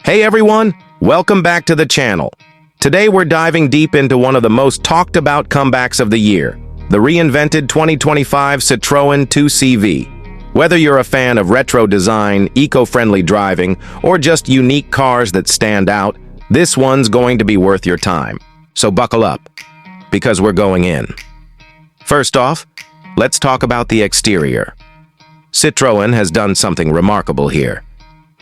Hey everyone, welcome back to the channel. Today we're diving deep into one of the most talked about comebacks of the year, the reinvented 2025 Citroën 2CV. Whether you're a fan of retro design, eco-friendly driving, or just unique cars that stand out, this one's going to be worth your time. So buckle up, because we're going in. First off, let's talk about the exterior. Citroën has done something remarkable here.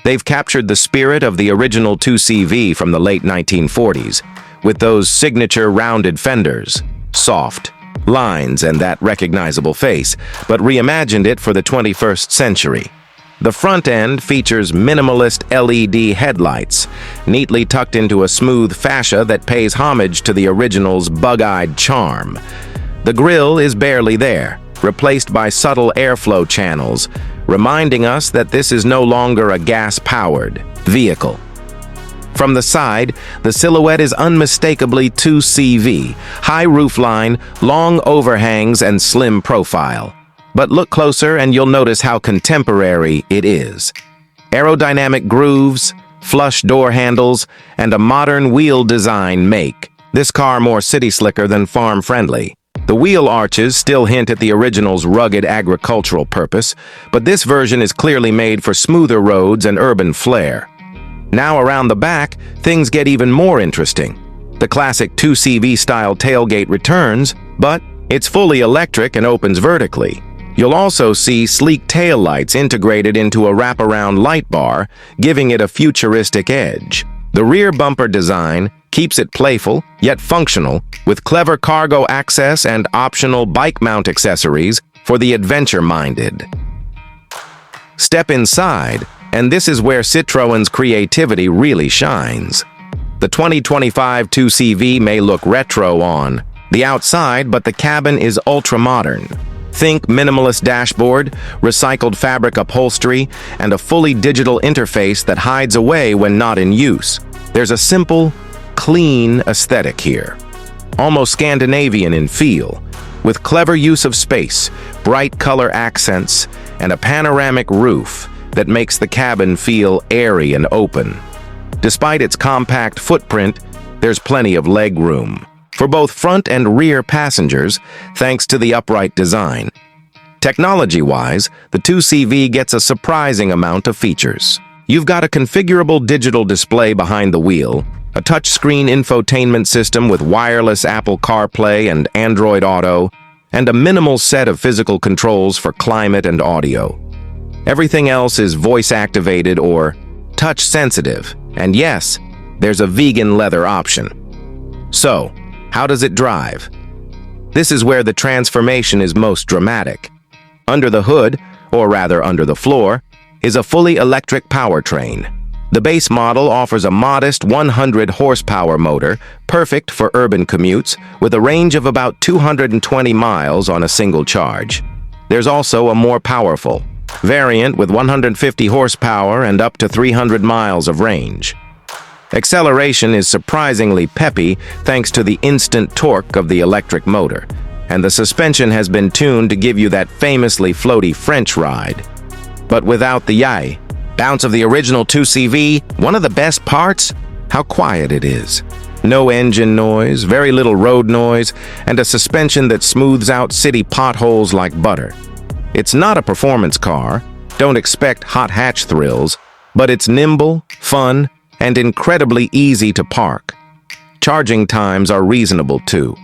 They've captured the spirit of the original 2CV from the late 1940s, with those signature rounded fenders, soft lines, and that recognizable face, but reimagined it for the 21st century. The front end features minimalist LED headlights, neatly tucked into a smooth fascia that pays homage to the original's bug-eyed charm. The grille is barely there, replaced by subtle airflow channels, reminding us that this is no longer a gas-powered vehicle. From the side, the silhouette is unmistakably 2CV, high roofline, long overhangs, and slim profile. But look closer and you'll notice how contemporary it is. Aerodynamic grooves, flush door handles, and a modern wheel design make this car more city-slicker than farm-friendly. The wheel arches still hint at the original's rugged agricultural purpose, but this version is clearly made for smoother roads and urban flair. Now around the back, things get even more interesting. The classic 2CV-style tailgate returns, but it's fully electric and opens vertically. You'll also see sleek taillights integrated into a wraparound light bar, giving it a futuristic edge. The rear bumper design keeps it playful, yet functional, with clever cargo access and optional bike mount accessories for the adventure-minded. Step inside, and this is where Citroën's creativity really shines. The 2025 2CV may look retro on the outside, but the cabin is ultra-modern. Think minimalist dashboard, recycled fabric upholstery, and a fully digital interface that hides away when not in use. There's a simple, clean aesthetic here, almost Scandinavian in feel, with clever use of space, bright color accents, and a panoramic roof that makes the cabin feel airy and open. Despite its compact footprint, there's plenty of leg room for both front and rear passengers, thanks to the upright design. Technology-wise, the 2CV gets a surprising amount of features. You've got a configurable digital display behind the wheel, a touchscreen infotainment system with wireless Apple CarPlay and Android Auto, and a minimal set of physical controls for climate and audio. Everything else is voice-activated or touch-sensitive, and yes, there's a vegan leather option. So, how does it drive? This is where the transformation is most dramatic. Under the hood, or rather under the floor, is a fully electric powertrain. The base model offers a modest 100 horsepower motor, perfect for urban commutes, with a range of about 220 miles on a single charge. There's also a more powerful variant with 150 horsepower and up to 300 miles of range. Acceleration is surprisingly peppy thanks to the instant torque of the electric motor, and the suspension has been tuned to give you that famously floaty French ride. But without the yay bounce of the original 2CV, one of the best parts? How quiet it is. No engine noise, very little road noise, and a suspension that smooths out city potholes like butter. It's not a performance car, don't expect hot hatch thrills, but it's nimble, fun, and incredibly easy to park. Charging times are reasonable too.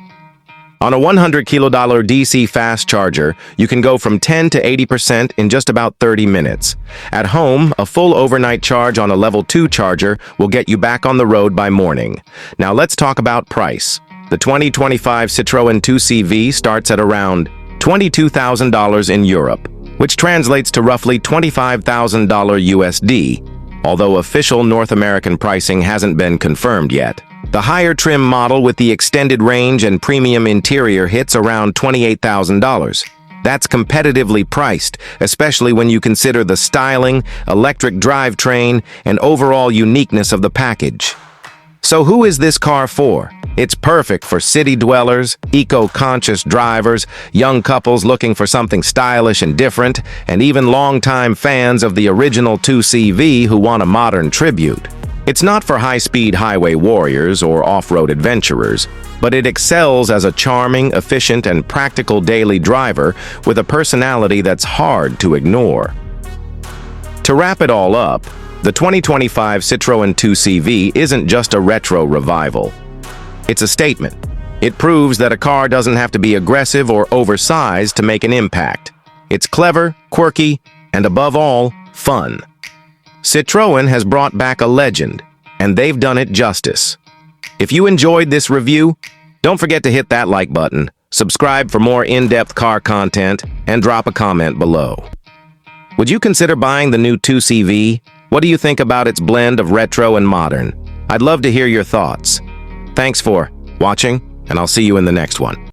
On a $100 DC fast charger, you can go from 10 to 80% in just about 30 minutes. At home, a full overnight charge on a level 2 charger will get you back on the road by morning. Now let's talk about price. The 2025 Citroën 2CV starts at around $22,000 in Europe, which translates to roughly $25,000 USD, although official North American pricing hasn't been confirmed yet. The higher trim model with the extended range and premium interior hits around $28,000. That's competitively priced, especially when you consider the styling, electric drivetrain, and overall uniqueness of the package. So who is this car for? It's perfect for city dwellers, eco-conscious drivers, young couples looking for something stylish and different, and even longtime fans of the original 2CV who want a modern tribute. It's not for high-speed highway warriors or off-road adventurers, but it excels as a charming, efficient, and practical daily driver with a personality that's hard to ignore. To wrap it all up, the 2025 Citroën 2CV isn't just a retro revival. It's a statement. It proves that a car doesn't have to be aggressive or oversized to make an impact. It's clever, quirky, and above all, fun. Citroën has brought back a legend, and they've done it justice. If you enjoyed this review, don't forget to hit that like button, subscribe for more in-depth car content, and drop a comment below. Would you consider buying the new 2CV? What do you think about its blend of retro and modern? I'd love to hear your thoughts. Thanks for watching, and I'll see you in the next one.